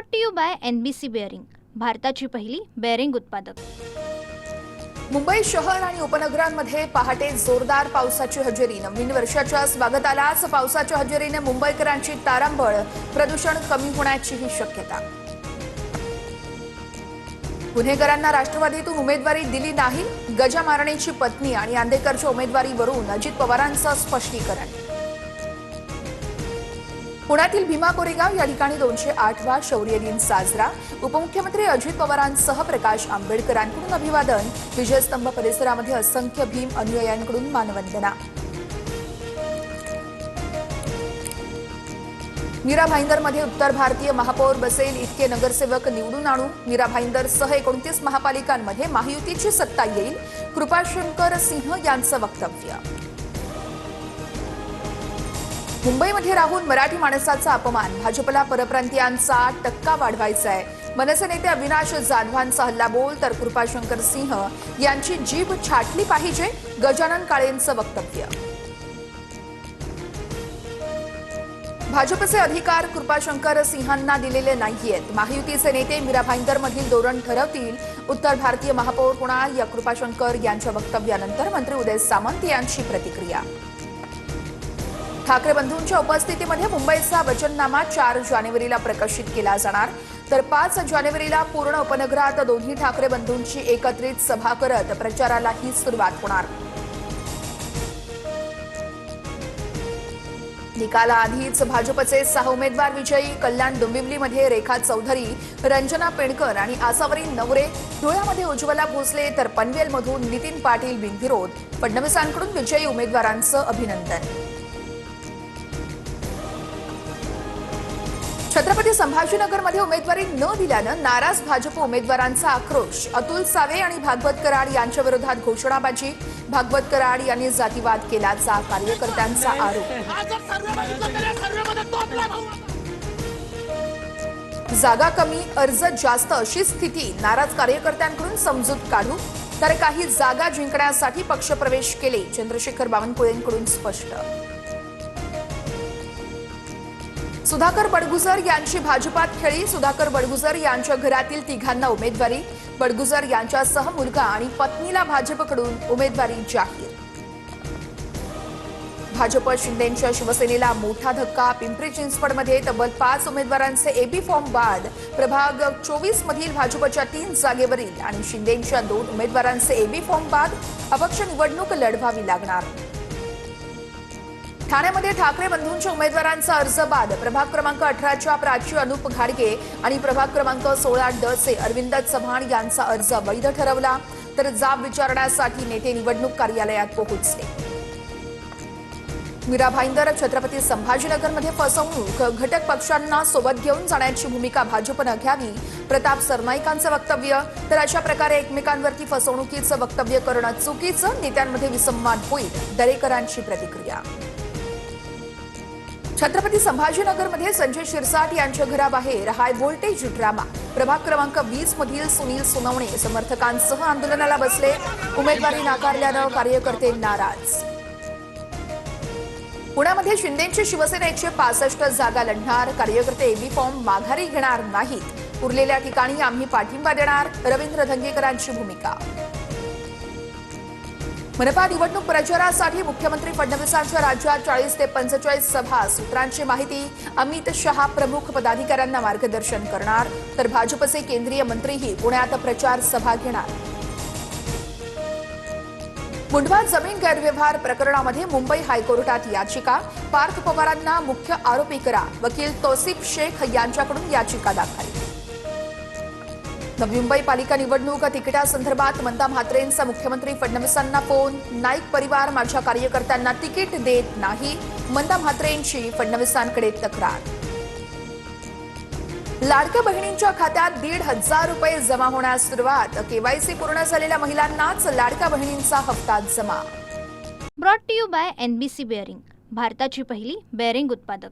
Brought to you by NBC bearing, भारताची पहिली bearing उत्पादक। मुंबई शहर आणि उपनगरांमध्ये पहाटे जोरदार पावसाची हजेरी। नवीन वर्षाच्या स्वागतालाच पावसाच्या हजेरीने मुंबईकरांची तारांबळ। प्रदूषण कमी होण्याचीही शक्यता। गुन्हेगारांना राष्ट्रवादीतून उमेदवारी दिली नाही, गजा मारणेची पत्नी आणि आंदेकरच्या उमेदवारीवरून अजित पवारांचं स्पष्टीकरण। पुण्यातील भीमा कोरेगाव या ठिकाणी 208वा शौर्य दिन साजरा। उपमुख्यमंत्री अजित पवारांसह प्रकाश आंबेडकरांकडून अभिवादन। विजयस्तंभ परिसरामध्ये असंख्य भीम अनुयायांकडून मानवंदना। मीरा भाईंदरमध्ये उत्तर भारतीय महापौर बसेल इतके नगरसेवक निवडून आणू। मीरा भाईंदरसह 29 महापालिकांमध्ये महायुतीची सत्ता येईल, कृपाशंकर सिंह यांचं वक्तव्य। मुंबईमध्ये राहून मराठी माणसाचा अपमान, भाजपला परप्रांतीयांचा टक्का वाढवायचा आहे। मनसे नेते अविनाश जाधवांचा हल्लाबोल, तर कृपाशंकर सिंह यांची जीभ छाटली पाहिजे, गजानन काळेंचं वक्तव्य। भाजपचे अधिकार कृपाशंकर सिंहांना दिलेले नाहीयेत, महायुतीचे नेते मीरा भाईंदरमधील धोरण ठरवतील। उत्तर भारतीय महापौर होणार या कृपाशंकर यांच्या वक्तव्यानंतर मंत्री उदय सामंत यांची प्रतिक्रिया। ठाकरे बंधूंच्या उपस्थितीमध्ये मुंबईचा वचननामा 4 जानेवारीला प्रकाशित केला जाणार, तर 5 जानेवारीला पूर्ण उपनगरात दोन्ही ठाकरे बंधूंची एकत्रित सभा करत प्रचारालाही सुरुवात होणार। निकालाआधीच भाजपचे 6 उमेदवार विजयी। कल्याण डोंबिवलीमध्ये रेखा चौधरी, रंजना पेंडकर आणि आसावरी नवरे, धुळ्यामध्ये उज्ज्वला भोसले, तर पनवेलमधून नितीन पाटील बिनविरोध। फडणवीसांकडून विजयी उमेदवारांचं अभिनंदन। छत्रपती संभाजीनगरमध्ये उमेदवारी न दिल्यानं नाराज भाजप उमेदवारांचा आक्रोश। अतुल सावे आणि भागवत कराड यांच्या विरोधात घोषणाबाजी। भागवत कराड यांनी जातीवाद केल्याचा कार्यकर्त्यांचा आरोप। जागा कमी, अर्ज जास्त अशी स्थिती, नाराज कार्यकर्त्यांकडून समजूत काढू, तर काही जागा जिंकण्यासाठी पक्षप्रवेश केले, चंद्रशेखर बावनकुळेंकडून स्पष्ट। सुधाकर बडगुजर यांची भाजपात खेळी। सुधाकर बडगुजर यांच्या घरातील 3घांना उमेदवारी। बडगुजर यांच्यासह मुलगा आणि पत्नीला भाजपकडून उमेदवारी जाहीर। भाजप शिंदेंच्या शिवसेनेला मोठा धक्का। पिंपरी चिंचवडमध्ये तब्बल 5 उमेदवारांचे AB फॉर्म बाद। प्रभाग 24 मधील भाजपच्या 3 जागेवरील आणि शिंदेंच्या 2 उमेदवारांचे AB फॉर्म बाद। अपक्ष निवडणूक लढवावी लागणार। ठाण्यामध्ये ठाकरे बंधूंच्या उमेदवारांचा अर्ज बाद। प्रभाग क्रमांक 18च्या प्राची अनुप घाडगे आणि प्रभाग क्रमांक 16D चे अरविंद चव्हाण यांचा अर्ज वैध ठरवला, तर जाब विचारण्यासाठी नेते निवडणूक कार्यालयात पोहोचले। मीरा भाईंदर छत्रपती संभाजीनगरमध्ये फसवणूक, घटक पक्षांना सोबत घेऊन जाण्याची भूमिका भाजपनं घ्यावी, प्रताप सरनाईकांचं वक्तव्य। तर अशा प्रकारे एकमेकांवरती फसवणुकीचं वक्तव्य करणं चुकीचं, नेत्यांमध्ये विसंवाद होईल, दरेकरांची प्रतिक्रिया। छत्रपती संभाजीनगरमध्ये संजय शिरसाट यांच्या घराबाहेर हाय व्होल्टेज ड्रामा। प्रभाग क्रमांक 20 मधील सुनील सोनवणे समर्थकांसह आंदोलनाला बसले। उमेदवारी नाकारल्यानं कार्यकर्ते नाराज। पुण्यामध्ये शिंदेंची शिवसेना 165 जागा लढणार, कार्यकर्ते AB फॉर्म माघारी घेणार नाहीत, उरलेल्या ठिकाणी आम्ही पाठिंबा देणार, रवींद्र धंगेकरांची भूमिका। मनपा निवडणूक प्रचारासाठी मुख्यमंत्री फडणवीसांच्या राज्यात 40 ते 45 सभा। सूत्रांची माहिती, अमित शहा प्रमुख पदाधिकाऱ्यांना मार्गदर्शन करणार, तर भाजपचे केंद्रीय मंत्रीही पुण्यात प्रचार सभा घेणार। मुंढवा जमीन गैरव्यवहार प्रकरणामध्ये मुंबई हायकोर्टात याचिका। पार्थ पवारांना मुख्य आरोपी करा, वकील तौसिफ शेख यांच्याकडून याचिका दाखल। नवी मुंबई पालिका निवडणूक तिकिटासंदर्भात मंदा म्हात्रेंचा मुख्यमंत्री फडणवीसांना फोन। नाईक परिवार माझ्या कार्यकर्त्यांना तिकीट देत नाही, मंदा म्हात्रेंची फडणवीसांकडे तक्रार। लाडक्या बहिणींच्या खात्यात 1,500 रुपये जमा होण्यास सुरुवात। KYC पूर्ण झालेल्या महिलांनाच लाडक्या बहिणींचा हप्ता जमा। Brought to you by NBC bearing, भारताची पहिली बेअरिंग उत्पादक।